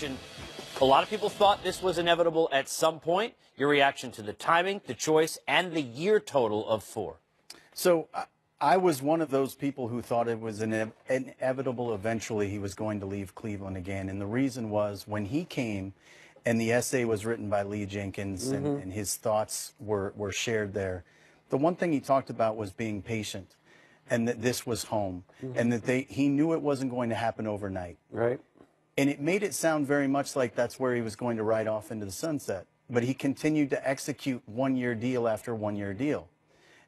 reaction. A lot of people thought this was inevitable at some point. Your reaction to the timing, the choice, and the year total of 4. So I was one of those people who thought it was inevitable eventually he was going to leave Cleveland again. And the reason was when he came and the essay was written by Lee Jenkins and his thoughts were shared there, the one thing he talked about was being patient and that this was home and that he knew it wasn't going to happen overnight. Right. And it made it sound very much like that's where he was going to ride off into the sunset. But he continued to execute one-year deal after one-year deal.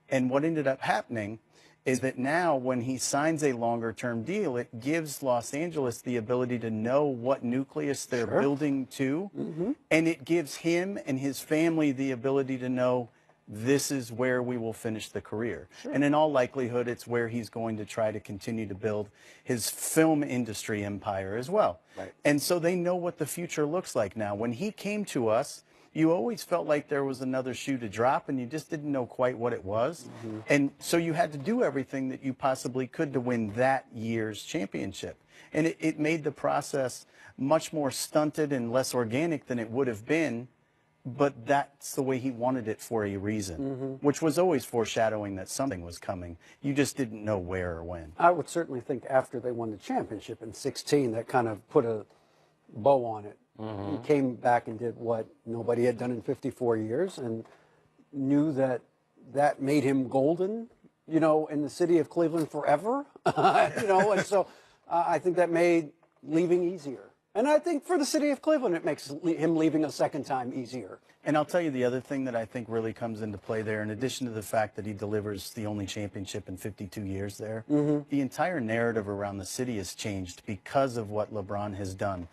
And what ended up happening is that now when he signs a longer-term deal, it gives Los Angeles the ability to know what nucleus they're building to. And it gives him and his family the ability to know this is where we will finish the career. And in all likelihood, it's where he's going to try to continue to build his film industry empire as well. And so they know what the future looks like now. When he came to us, you always felt like there was another shoe to drop and you just didn't know quite what it was. And so you had to do everything that you possibly could to win that year's championship. And it made the process much more stunted and less organic than it would have been. But that's the way he wanted it for a reason, which was always foreshadowing that something was coming. You just didn't know where or when. I would certainly think after they won the championship in '16, that kind of put a bow on it. He came back and did what nobody had done in 54 years and knew that that made him golden, you know, in the city of Cleveland forever, you know, and so I think that made leaving easier. And I think for the city of Cleveland, it makes him leaving a second time easier. And I'll tell you the other thing that I think really comes into play there, in addition to the fact that he delivers the only championship in 52 years there, the entire narrative around the city has changed because of what LeBron has done.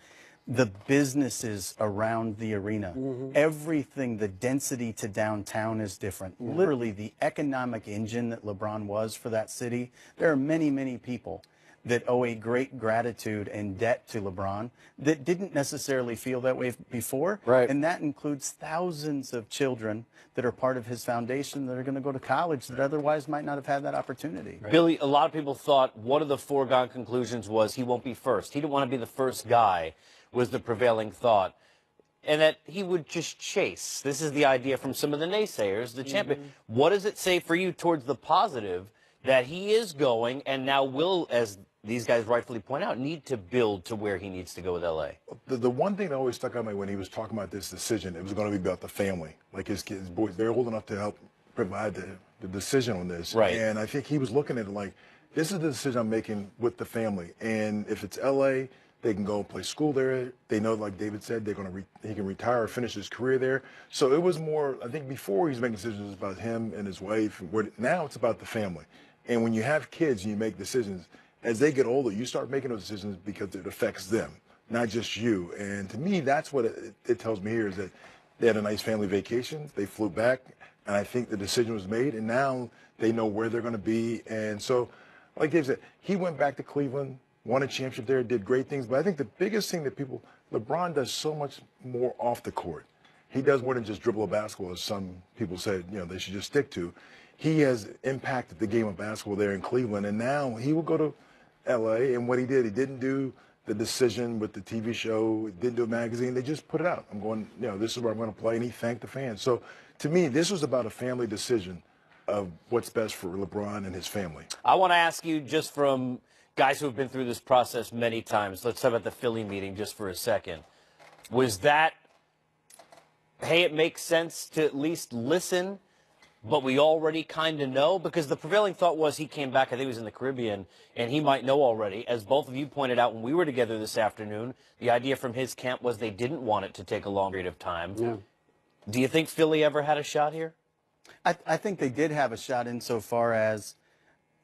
The businesses around the arena, everything, the density to downtown is different. Literally, the economic engine that LeBron was for that city, there are many, many people that owe a great gratitude and debt to LeBron that didn't necessarily feel that way before. And that includes thousands of children that are part of his foundation that are going to go to college that otherwise might not have had that opportunity. Billy, a lot of people thought one of the foregone conclusions was he won't be first. He didn't want to be the first guy, was the prevailing thought. And that he would just chase. This is the idea from some of the naysayers, the champion. What does it say for you towards the positive that he is going and now will, as these guys rightfully point out, need to build to where he needs to go with L.A.? The one thing that always stuck out to me when he was talking about this decision, it was going to be about the family. Like his kids, boys, they're old enough to help provide the decision on this. And I think he was looking at it like, this is the decision I'm making with the family. And if it's L.A., they can go and play school there. They know, like David said, they're going to he can retire or finish his career there. So it was more, I think before he was making decisions about him and his wife. Now it's about the family. And when you have kids and you make decisions, as they get older, you start making those decisions because it affects them, not just you. And to me, that's what it tells me here is that they had a nice family vacation. They flew back, and I think the decision was made, and now they know where they're going to be. And so, like Dave said, he went back to Cleveland, won a championship there, did great things. But I think the biggest thing that LeBron does so much more off the court. He does more than just dribble a basketball, as some people said, you know, they should just stick to. He has impacted the game of basketball there in Cleveland, and now he will go to L.A., and what he didn't do the decision with the TV show, didn't do a magazine, they just put it out. I'm going, you know, this is where I'm going to play, and he thanked the fans. So, to me, this was about a family decision of what's best for LeBron and his family. I want to ask you, just from guys who have been through this process many times, let's talk about the Philly meeting just for a second. Was that, hey, it makes sense to at least listen, but we already kind of know? Because the prevailing thought was he came back, I think he was in the Caribbean, and he might know already. As both of you pointed out when we were together this afternoon, the idea from his camp was they didn't want it to take a long period of time. Do you think Philly ever had a shot here? I think they did have a shot insofar as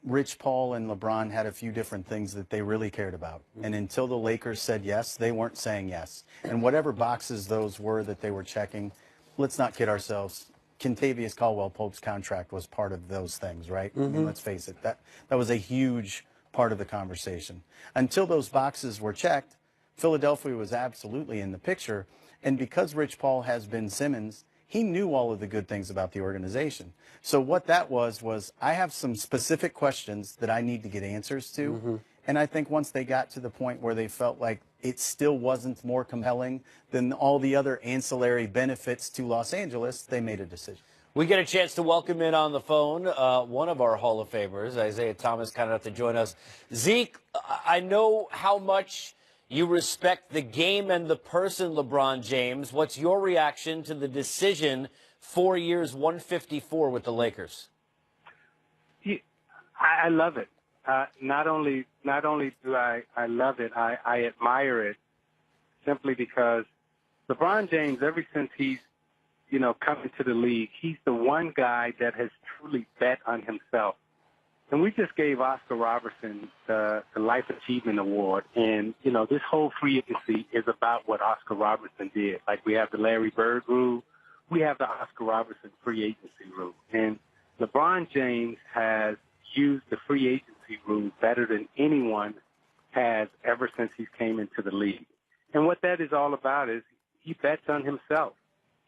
Rich Paul and LeBron had a few different things that they really cared about. And until the Lakers said yes, they weren't saying yes. And whatever boxes those were that they were checking, let's not kid ourselves. Kentavious Caldwell-Pope's contract was part of those things, right? I mean, let's face it, that was a huge part of the conversation. Until those boxes were checked, Philadelphia was absolutely in the picture. And because Rich Paul has Ben Simmons, he knew all of the good things about the organization. So what that was I have some specific questions that I need to get answers to. And I think once they got to the point where they felt like it still wasn't more compelling than all the other ancillary benefits to Los Angeles, they made a decision. We get a chance to welcome in on the phone one of our Hall of Famers, Isaiah Thomas, kind enough to join us. Zeke, I know how much you respect the game and the person, LeBron James. What's your reaction to the decision, 4 years, 154 with the Lakers? I love it. Not only do I love it, I admire it simply because LeBron James, ever since he's coming to the league, he's the one guy that has truly bet on himself. And we just gave Oscar Robertson the Life Achievement Award. And, this whole free agency is about what Oscar Robertson did. Like we have the Larry Bird rule, we have the Oscar Robertson free agency rule. And LeBron James has used the free agency rule better than anyone has ever since he came into the league. And what that is all about is he bets on himself.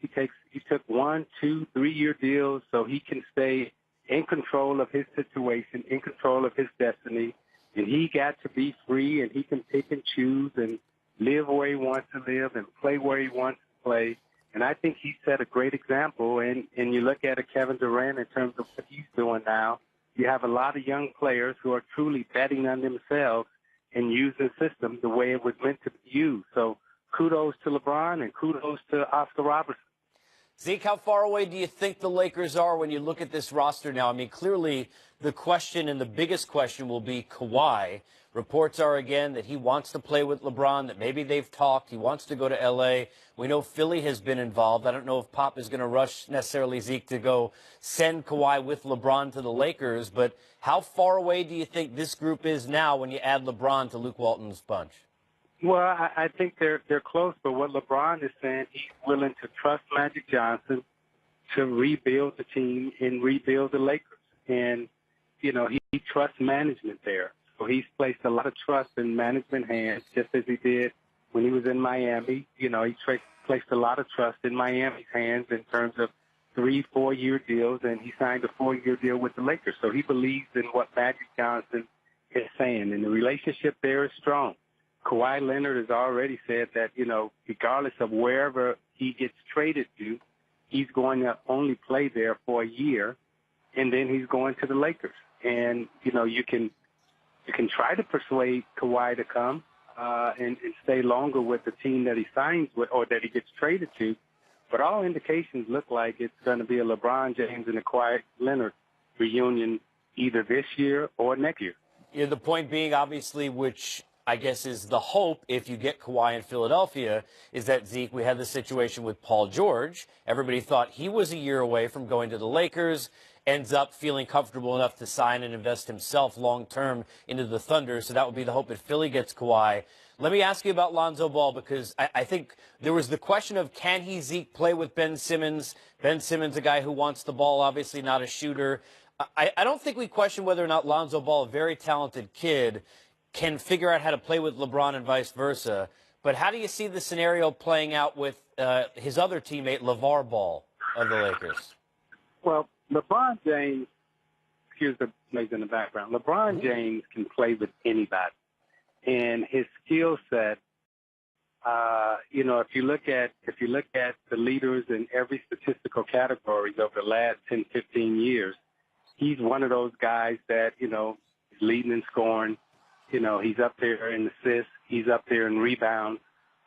He took 1, 2, 3-year deals so he can stay in control of his situation, in control of his destiny, and he got to be free and he can pick and choose and live where he wants to live and play where he wants to play. And I think he set a great example. And you look at a Kevin Durant in terms of what he's doing now, you have a lot of young players who are truly betting on themselves and use the system the way it was meant to be used. So kudos to LeBron and kudos to Oscar Robertson. Zeke, how far away do you think the Lakers are when you look at this roster now? I mean, clearly the question and the biggest question will be Kawhi. Reports are, again, that he wants to play with LeBron, that maybe they've talked. He wants to go to L.A. We know Philly has been involved. I don't know if Pop is going to rush necessarily, Zeke, to go send Kawhi with LeBron to the Lakers. But how far away do you think this group is now when you add LeBron to Luke Walton's bunch? Well, I think they're close, but what LeBron is saying, he's willing to trust Magic Johnson to rebuild the team and rebuild the Lakers. And, he trusts management there. So he's placed a lot of trust in management hands, just as he did when he was in Miami. He placed a lot of trust in Miami's hands in terms of 3-4 year deals, and he signed a 4-year deal with the Lakers. So he believes in what Magic Johnson is saying, and the relationship there is strong. Kawhi Leonard has already said that, regardless of wherever he gets traded to, he's going to only play there for a year, and then he's going to the Lakers. And, you can try to persuade Kawhi to come and stay longer with the team that he signs with or that he gets traded to. But all indications look like it's going to be a LeBron James and a Kawhi Leonard reunion either this year or next year. Yeah, the point being, obviously, which I guess is the hope if you get Kawhi in Philadelphia, is that, Zeke, we had the situation with Paul George. Everybody thought he was a year away from going to the Lakers, ends up feeling comfortable enough to sign and invest himself long-term into the Thunder. So that would be the hope if Philly gets Kawhi. Let me ask you about Lonzo Ball, because I think there was the question of, can he, Zeke, play with Ben Simmons? Ben Simmons, a guy who wants the ball, obviously not a shooter. I don't think we question whether or not Lonzo Ball, a very talented kid, can figure out how to play with LeBron and vice versa. But how do you see the scenario playing out with his other teammate, LeVar Ball of the Lakers? Well, LeBron James, excuse the noise in the background, LeBron James can play with anybody. And his skill set, if you look at the leaders in every statistical category over the last 10, 15 years, he's one of those guys that, is leading in scoring. He's up there in assists. He's up there in rebounds.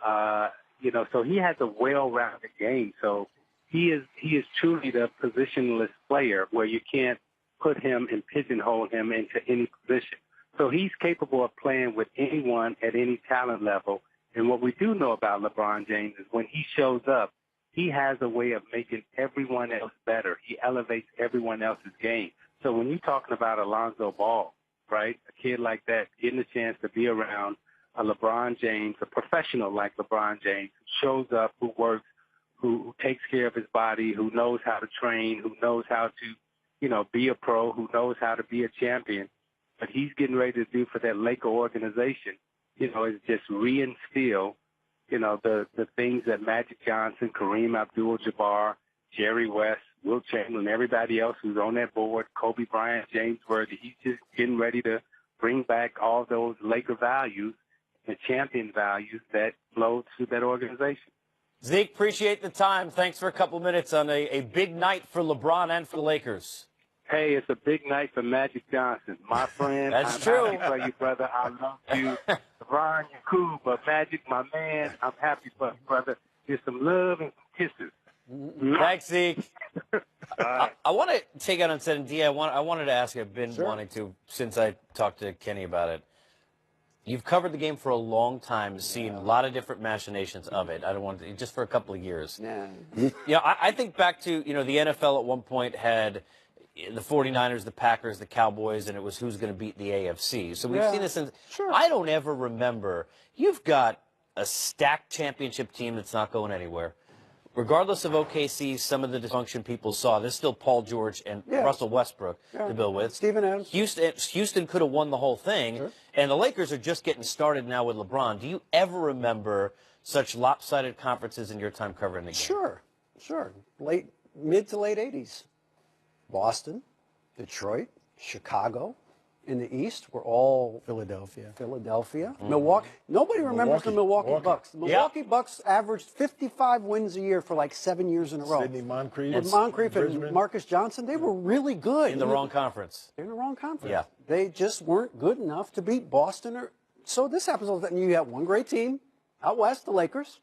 So he has a well-rounded game. So he is truly the positionless player where you can't put him and pigeonhole him into any position. So he's capable of playing with anyone at any talent level. And what we do know about LeBron James is when he shows up, he has a way of making everyone else better. He elevates everyone else's game. So when you're talking about Lonzo Ball, right, a kid like that getting a chance to be around a LeBron James, a professional like LeBron James, who shows up, who works, who takes care of his body, who knows how to train, who knows how to, be a pro, who knows how to be a champion. But he's getting ready to do for that Laker organization, is just reinstill, the things that Magic Johnson, Kareem Abdul-Jabbar, Jerry West, Will Chamberlain, everybody else who's on that board, Kobe Bryant, James Worthy. He's just getting ready to bring back all those Laker values and champion values that flow to that organization. Zeke, appreciate the time. Thanks for a couple minutes on a big night for LeBron and for the Lakers. Hey, it's a big night for Magic Johnson. My friend, That's I'm true. happy for you, brother. I love you. LeBron, you're cool, but Magic, my man, I'm happy for you, brother. Here's some love and some kisses. Thanks, Zeke. Right. I want to take out on set, and D, I wanted to ask you, I've been wanting to since I talked to Kenny about it. You've covered the game for a long time, seen a lot of different machinations of it. I don't want to, just for a couple of years. Yeah. I think back to, the NFL at one point had the 49ers, the Packers, the Cowboys, and it was who's going to beat the AFC. So we've seen this since. Sure. I don't ever remember. You've got a stacked championship team that's not going anywhere. Regardless of OKC, some of the dysfunction people saw, there's still Paul George and Russell Westbrook to build with. Steven Adams. Houston could have won the whole thing, and the Lakers are just getting started now with LeBron. Do you ever remember such lopsided conferences in your time covering the game? Sure. Mid to late 80s. Boston, Detroit, Chicago. In the East, were all Philadelphia. Milwaukee. Nobody remembers the Milwaukee Bucks. The Milwaukee Bucks averaged 55 wins a year for like 7 years in a row. Sidney Moncrief. And Marcus Johnson, they were really good. In the wrong conference. They're in the wrong conference. Yeah. They just weren't good enough to beat Boston. So this happens all the time. You have one great team out west, the Lakers,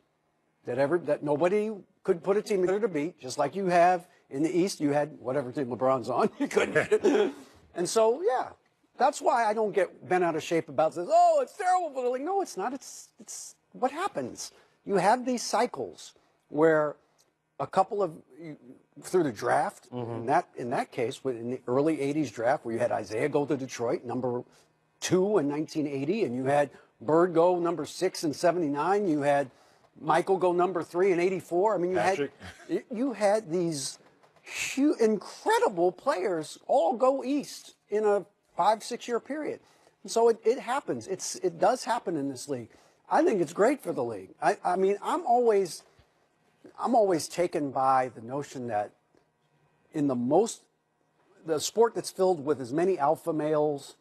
that nobody could put a team together to beat, just like you have in the East. You had whatever team LeBron's on. You couldn't beat it. And so, yeah. That's why I don't get bent out of shape about this. Oh, it's terrible for the league. No, it's not. It's what happens. You have these cycles where a couple of through the draft. In that case, in the early '80s draft, where you had Isaiah go to Detroit, number 2 in 1980, and you had Bird go number 6 in '79. You had Michael go number 3 in '84. I mean, you had these incredible players all go east in a 5-6 year period. And so it happens. It does happen in this league. I think it's great for the league. I mean, I'm always taken by the notion that in the sport that's filled with as many alpha males,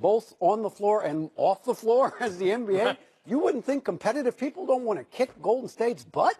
both on the floor and off the floor as the NBA, you wouldn't think competitive people don't want to kick Golden State's butt.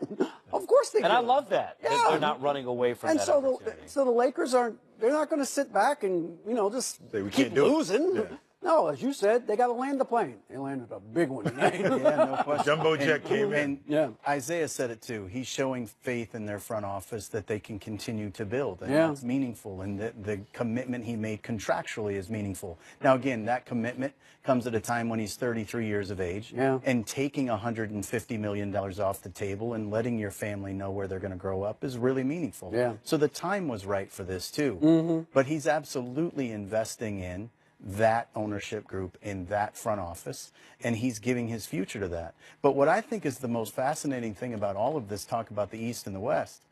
Of course they do. And I love that. Yeah. They're not running away from that opportunity. So the Lakers they're not going to sit back and, just keep losing. Yeah. No, as you said, they got to land the plane. They landed a big one tonight. No question. Jumbo jet came in. And Isaiah said it too. He's showing faith in their front office that they can continue to build. And that's meaningful. And the commitment he made contractually is meaningful. Now, again, that commitment comes at a time when he's 33 years of age. Yeah. And taking $150 million off the table and letting your family know where they're going to grow up is really meaningful. Yeah. So the time was right for this too. But he's absolutely investing in that ownership group in that front office, and he's giving his future to that. But what I think is the most fascinating thing about all of this talk about the East and the West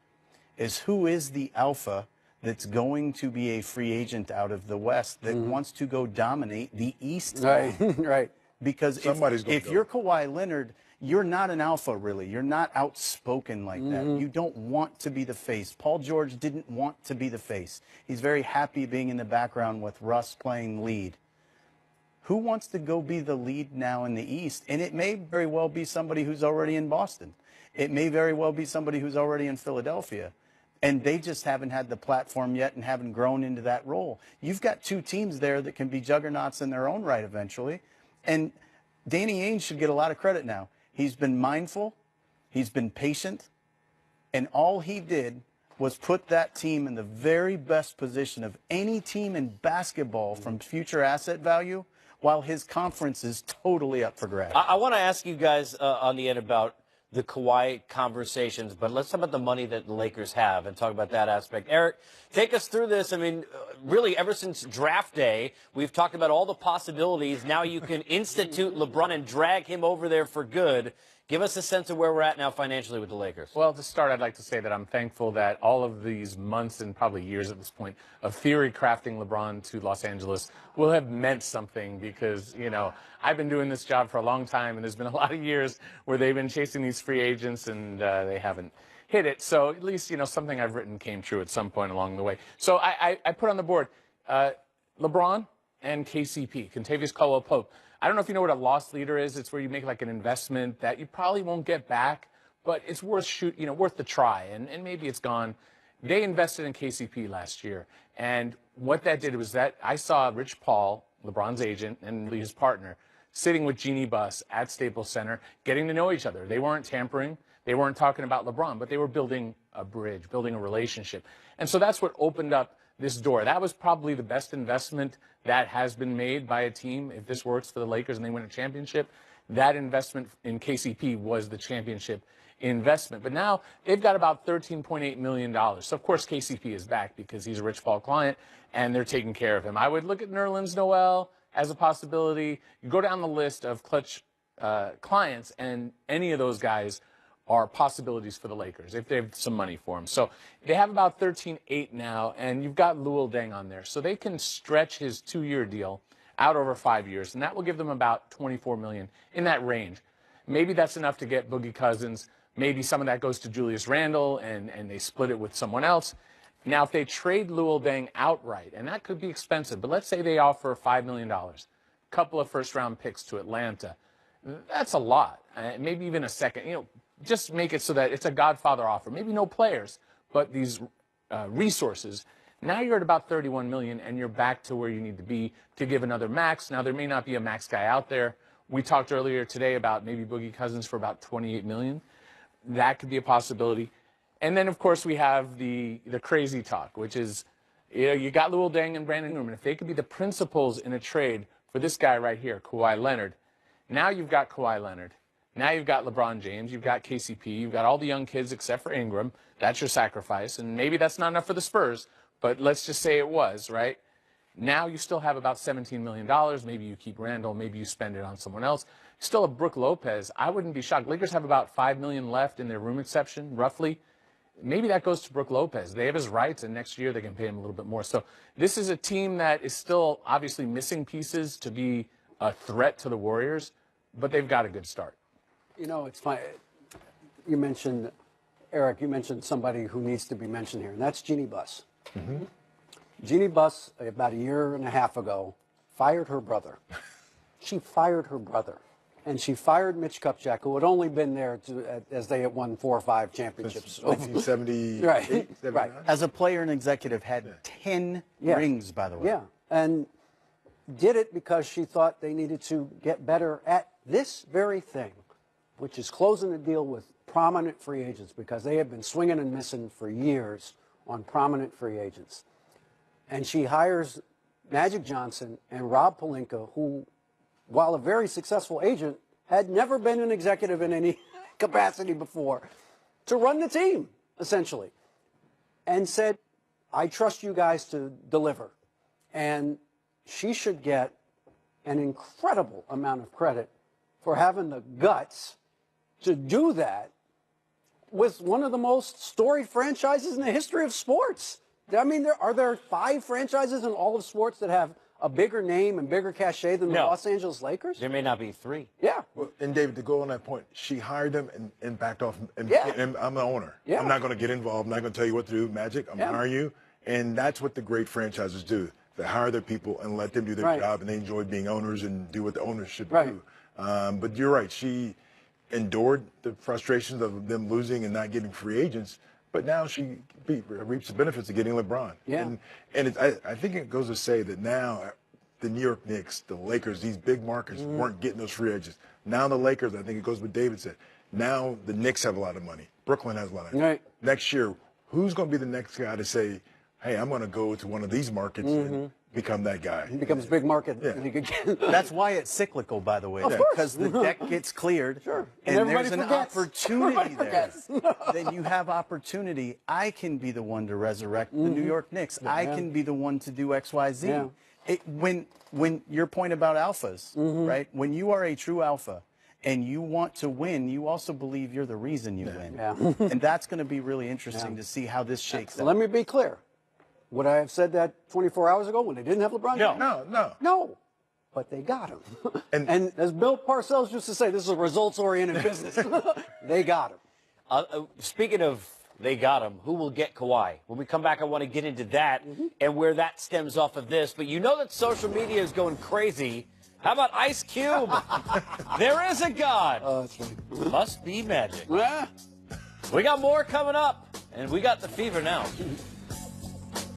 is who is the alpha that's going to be a free agent out of the West that wants to go dominate the East. Right. Because if you're Kawhi Leonard, you're not an alpha, really. You're not outspoken like that. You don't want to be the face. Paul George didn't want to be the face. He's very happy being in the background with Russ playing lead. Who wants to go be the lead now in the East? And it may very well be somebody who's already in Boston. It may very well be somebody who's already in Philadelphia. And they just haven't had the platform yet and haven't grown into that role. You've got two teams there that can be juggernauts in their own right eventually. And Danny Ainge should get a lot of credit now. He's been mindful, he's been patient, and all he did was put that team in the very best position of any team in basketball from future asset value, while his conference is totally up for grabs. I want to ask you guys on the end about the Kawhi conversations, but let's talk about the money that the Lakers have and talk about that aspect. Eric, take us through this. I mean, really, ever since draft day, we've talked about all the possibilities. Now you can institute LeBron and drag him over there for good. Give us a sense of where we're at now financially with the Lakers. Well, to start, I'd like to say that I'm thankful that all of these months and probably years at this point of theory crafting LeBron to Los Angeles will have meant something because, I've been doing this job for a long time, and there's been a lot of years where they've been chasing these free agents, and they haven't hit it. So at least, something I've written came true at some point along the way. So I put on the board LeBron and KCP, Kentavious Caldwell-Pope. I don't know if you know what a loss leader is. It's where you make like an investment that you probably won't get back, but it's worth worth the try, and maybe it's gone. They invested in KCP last year, and what that did was that I saw Rich Paul, LeBron's agent, and his partner sitting with Jeannie Buss at Staples Center, getting to know each other. They weren't tampering. They weren't talking about LeBron, but they were building a bridge, building a relationship. And so that's what opened up this door. That was probably the best investment that has been made by a team. If this works for the Lakers and they win a championship, that investment in KCP was the championship investment. But now they've got about $13.8 million. So, of course, KCP is back because he's a Rich Paul client, and they're taking care of him. I would look at Nerlens Noel as a possibility. You go down the list of clutch clients, and any of those guys are possibilities for the Lakers if they have some money for them. So they have about 13.8 now, and you've got Luol Deng on there. So they can stretch his 2-year deal out over 5 years, and that will give them about $24 million, in that range. Maybe that's enough to get Boogie Cousins. Maybe some of that goes to Julius Randle, and they split it with someone else. Now, if they trade Luol Deng outright, and that could be expensive, but let's say they offer $5 million, a couple of first-round picks to Atlanta. That's a lot, maybe even a second. Just make it so that it's a Godfather offer. Maybe no players, but these resources. Now you're at about $31 million, and you're back to where you need to be to give another max. Now, there may not be a max guy out there. We talked earlier today about maybe Boogie Cousins for about $28 million. That could be a possibility. And then, of course, we have the crazy talk, which is, you got Luol Deng and Brandon Ingram. If they could be the principals in a trade for this guy right here, Kawhi Leonard, now you've got Kawhi Leonard. Now you've got LeBron James. You've got KCP. You've got all the young kids except for Ingram. That's your sacrifice. And maybe that's not enough for the Spurs, but let's just say it was, right? Now you still have about $17 million. Maybe you keep Randall. Maybe you spend it on someone else. Still a Brook Lopez. I wouldn't be shocked. Lakers have about $5 million left in their room exception, roughly. Maybe that goes to Brook Lopez. They have his rights, and next year they can pay him a little bit more. So this is a team that is still obviously missing pieces to be a threat to the Warriors, but they've got a good start. It's fine. You mentioned, Eric, somebody who needs to be mentioned here, and that's Jeannie Buss. Mm-hmm. Jeannie Buss, about a year and a half ago, fired her brother. She fired her brother. And she fired Mitch Kupchak, who had only been there as they had won 4 or 5 championships. 1970, right. Right. As a player and executive, had 10 rings, by the way. Yeah, and did it because she thought they needed to get better at this very thing, which is closing the deal with prominent free agents, because they have been swinging and missing for years on prominent free agents. And she hires Magic Johnson and Rob Pelinka, who, while a very successful agent, had never been an executive in any capacity before, to run the team, essentially, and said, I trust you guys to deliver. And she should get an incredible amount of credit for having the guts to do that with one of the most storied franchises in the history of sports. I mean, are there 5 franchises in all of sports that have a bigger name and bigger cachet than the Los Angeles Lakers? There may not be 3. Yeah. Well, and David, to go on that point, she hired them and backed off. And I'm the owner. Yeah. I'm not going to get involved. I'm not going to tell you what to do, Magic. I'm going to hire you. And that's what the great franchises do. They hire their people and let them do their job, and they enjoy being owners and do what the owners should do. But you're right. She endured the frustrations of them losing and not getting free agents. But now she reaps the benefits of getting LeBron. Yeah. And I think it goes to say that now the New York Knicks, the Lakers, these big markets weren't getting those free agents. Now the Lakers, I think it goes with David said, now the Knicks have a lot of money. Brooklyn has a lot of money. Right. Next year, who's going to be the next guy to say, hey, I'm going to go to one of these markets and become that guy? He becomes big market. Yeah. That's why it's cyclical, by the way. Of course. Because the deck gets cleared. Sure. And there's an opportunity there. Forgets. Then you have opportunity. I can be the one to resurrect the New York Knicks. I can be the one to do X, Y, Z. Yeah. When your point about alphas, right? When you are a true alpha and you want to win, you also believe you're the reason you win. Yeah. And that's going to be really interesting to see how this shakes out. Let me be clear. Would I have said that 24 hours ago when they didn't have LeBron James? No. But they got him. And as Bill Parcells used to say, this is a results-oriented business. They got him. Speaking of they got him. Who will get Kawhi? When we come back, I want to get into that and where that stems off of this. But you know that social media is going crazy. How about Ice Cube? There is a God. Oh, that's funny. Must be magic. Yeah. We got more coming up, and we got the fever now.